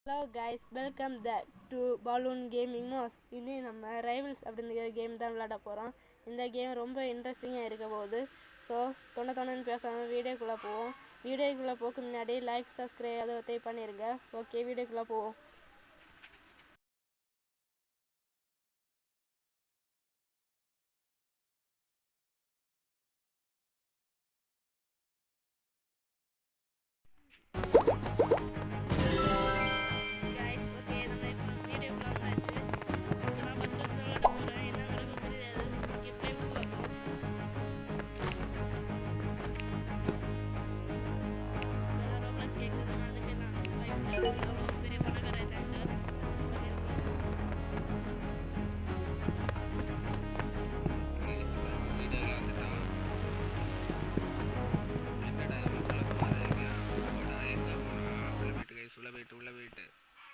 Hello guys, welcome to balloon gaming மோஸ். இனி நம்ம ரைவல்ஸ் அப்படிங்கிற கேம் தான் விளையாட போகிறோம். இந்த கேம் ரொம்ப இன்ட்ரெஸ்டிங்காக இருக்க போகுது. ஸோ தொண்ணு பேசாமல் வீடியோக்குள்ளே போவோம். வீடியோக்குள்ளே போக்கு முன்னாடி லைக், சப்ஸ்கிரைப் அதை பண்ணிடுங்க. ஓகே, வீடியோக்குள்ளே போவோம்.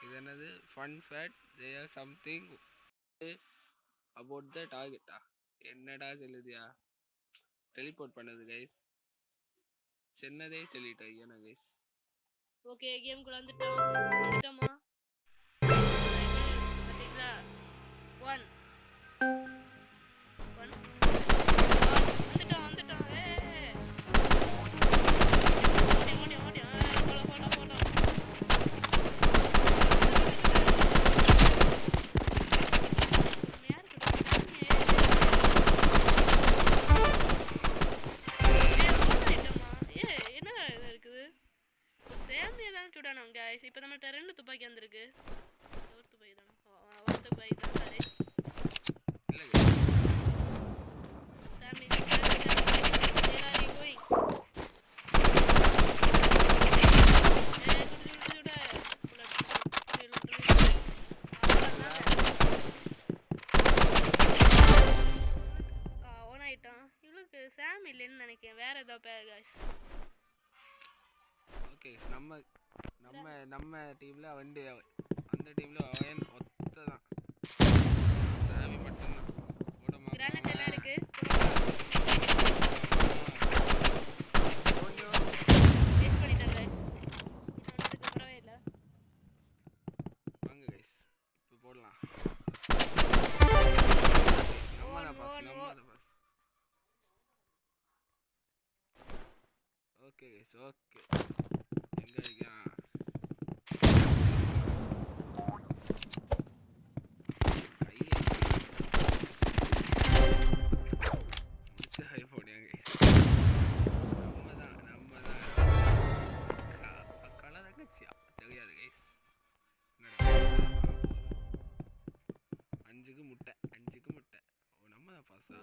இது என்னது fun fact there something about the டார்கெட்டா என்னடா சொல்லுதியா டெலிபோர்ட் பண்ணது கைஸ் சின்னதே சொல்லிட்டோம் ஐயா கைஸ். ஓகே, கேம் குள்ள வந்துட்டோமா? பாத்தீங்களா? 1 வந்துட்டோம். இப்போ நம்மகிட்ட 2 துப்பாக்கி வந்திருக்கு. ஒரு துப்பாக்கி தானே? ஒரு துப்பாக்கி தான். சரி, சாமி கோயிங். ஓன் ஆயிட்டான். இவளுக்கு சாம் இல்லைன்னு நினைக்கிறேன். வேற ஏதோ கைஸ். ஓகே, நம்ம டீம்ல வந்து அந்த டீம்ல அவன் ஒத்ததான் சாமி மட்டும்தான். கிரானைட் எல்லாம் இருக்கு. வேஸ்ட் பண்ணிட்டாங்க. இன்னொன்னதுக்கு பரவாயில்லை. வாங்க கைஸ், இப்போ போடலாம். நம்ம பாஸ். ஓகே கைஸ், ஓகே எங்க இருக்கான்? தெரியாது கைஸ். 5க்கு முட்டை. ஓ, நம்ம தான் பாஸா?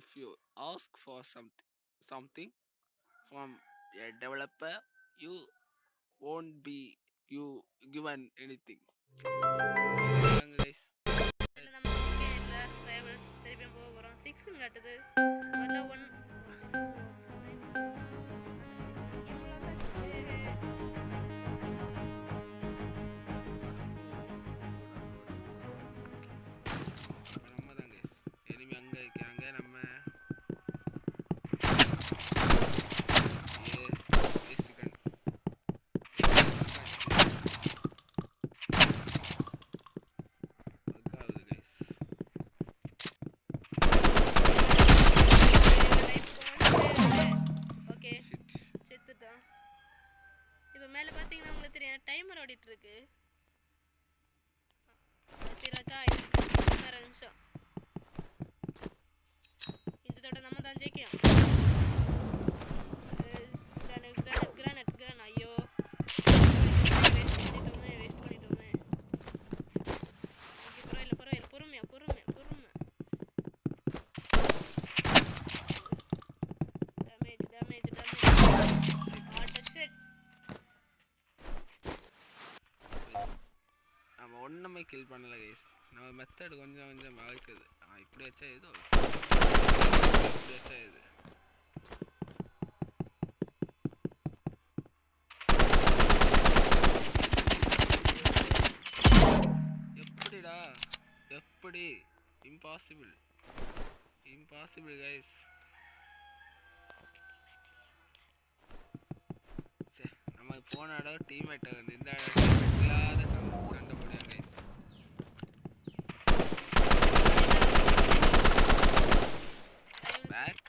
If you ask for something from a developer, you won't be given anything. Guys, இப்போ மேலே பார்த்தீங்கன்னா உங்களுக்கு தெரியும் டைமர் ஓடிட்டு இருக்கு. நிமிஷம். இந்த தடவை நம்ம தான் ஜெயிக்கும். தெரியாம கில் பண்ணல கைஸ். நம்ம மெத்தட் கொஞ்சம் கொஞ்சம் மாறிக்குது. இப்படி வச்சா ஏதோ இப்படி வச்சா இது எப்படிடா எப்படி இம்பாசிபிள் இம்பாசிபிள் கைஸ். நம்ம போன இடம் டீம்மேட்டை வந்து இந்த இல்லாத சண்டை போடுங்க கைஸ். பேக்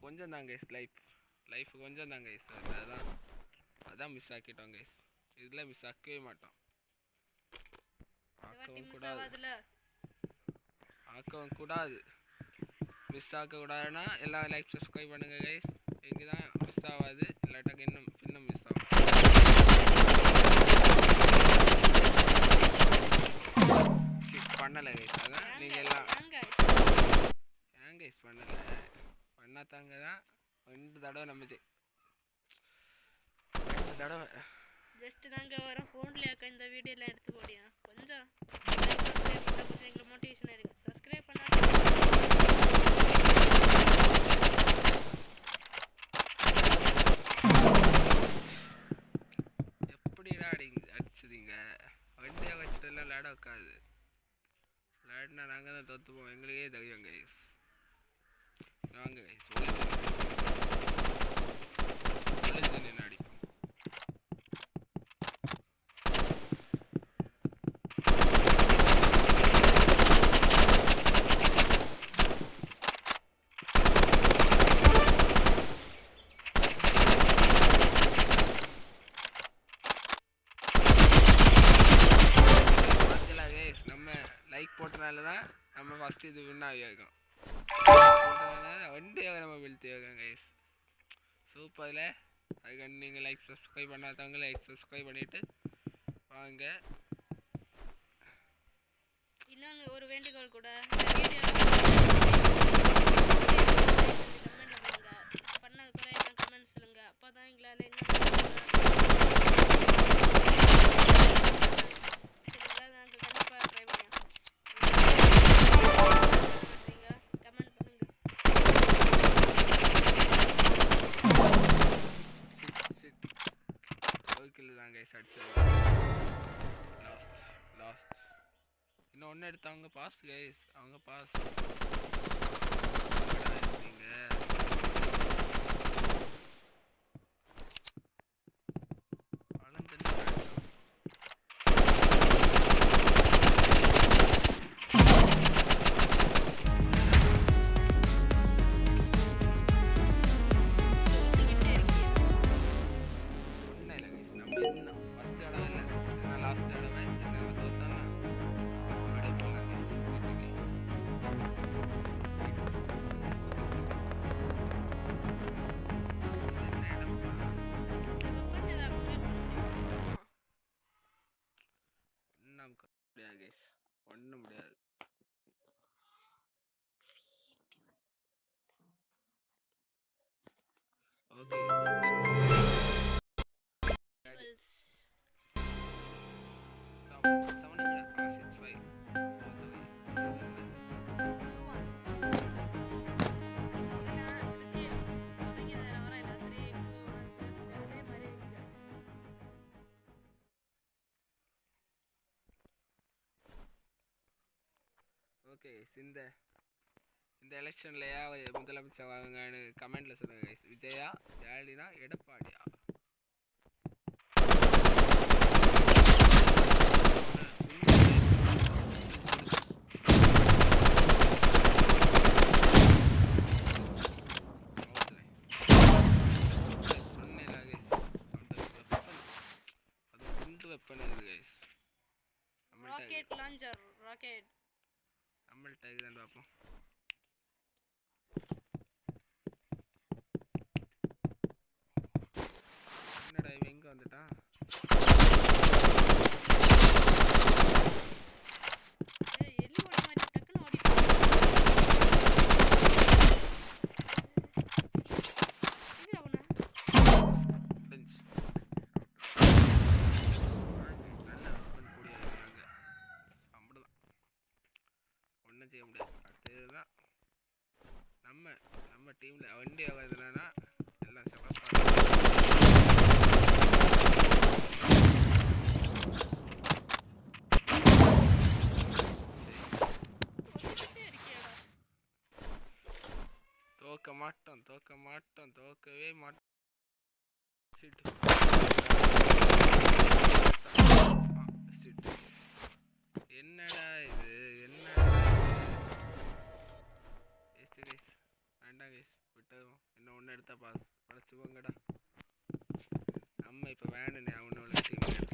கொஞ்சம் தான் கைஸ். லைஃப் கொஞ்சம் தான் கைஸ். அதான் மிஸ் ஆக்கிட்டோம் கைஸ். இதில் மிஸ் ஆக்கவே மாட்டோம். ஆக்கவும் கூடாது. மிஸ் ஆக்கக்கூடாதுன்னா எல்லாம் லைக் சப்ஸ்கிரைப் பண்ணுங்க கைஸ். எங்கே தான் மிஸ் ஆகாது. இல்லாட்டாக்க இன்னும் மிஸ் ஆகும். பண்ணலை கைஸ். அதான் நீங்கள் எல்லாம் ஏன் கைஸ் பண்ணலை? பண்ணாதாங்க தான் 2 தடவை நம்பிச்சு. 2 தடவை ஜஸ்ட் நாங்க வர ஃபோன்ல அக்க இந்த வீடியோல எடுத்து போடியா. கொஞ்சம் சப்ஸ்கிரைப் பண்ணா கொஞ்சம் எங்களுக்கு மோட்டிவேஷனா இருக்கு. சப்ஸ்கிரைப் பண்ணா எப்படிடா அடிச்சுதீங்க? வண்டியாக வச்சுட்டெல்லாம் விளையாட உட்காது. விளையாடினா நாங்கள் தான் தோற்றுப்போம். எங்களுக்கே தெரியும் கைஸ். வாங்க கைஸ் ஒளிஞ்சு நின்று அடிப்போம். நம்ம லைக் போட்டனால தான் நம்ம ஃபஸ்ட்டு இது வின் ஆகியிருக்கோம். வண்டியாக நம்ம வெளுத்து வைக்கோம் கைஸ். சூப்பரில் அதுக்கு நீங்கள் லைக் சப்ஸ்கிரைப் பண்ணாதவங்க லைக் சப்ஸ்கிரைப் பண்ணிவிட்டு வாங்க. இன்னொன்று ஒரு வேண்டுகோள் கூட, பண்ணது கூட என்ன கமெண்ட் சொல்லுங்க. அப்போ தான் எங்களால் நாங்கள் கண்டிப்பாக ட்ரை பண்ணுவோம். கமெண்ட் பண்ணுங்க. ஓகேல தான் கைஸ் அடிச்சு லாஸ்ட் இன்னும் ஒன்று எடுத்தவங்க பாஸ் கைஸ். அவங்க பாஸ் நீங்கள் ஒன்றும் முடியாது. ஓகே சவுண்ட் 6-5 ஓகே இந்த இந்த எலெக்ஷன்லையா முதலமைச்சர் வாங்கன்னு கமெண்ட்ல சொல்லுங்க guys. விஜயா, ஸ்டாலினா, எடப்பாடியா? சொன்னேன்ல guys, அது குண்டு வெப்பன் இது guys. ராக்கெட் லான்ச்சர் ராக்கெட் நம்மள்ட்ட இதுதான் பார்ப்போம். என்னடா இவன் எங்கே வந்துட்டான்? எலி ஓடி மாதிரி டக்குன்னு ஓடி முடிஞ்சு நல்ல வெப்பன் கூடிய இருக்காங்க. அப்படிதான் ஒன்றும் செய்ய முடியாது. அடுத்ததுதான் நம்ம டீமில் வண்டி ஆகாதுன்னா எல்லாம் சிறப்பாக தோக்கவே மாட்டோம். என்னடா இது என்னடா கைஸ், வேண்டாம் கைஸ், விட்டதும் இன்னும் ஒன்று எடுத்தா பழச்சு போங்கடா. நம்ம இப்போ வேணுண்ணே அவனோட டீம்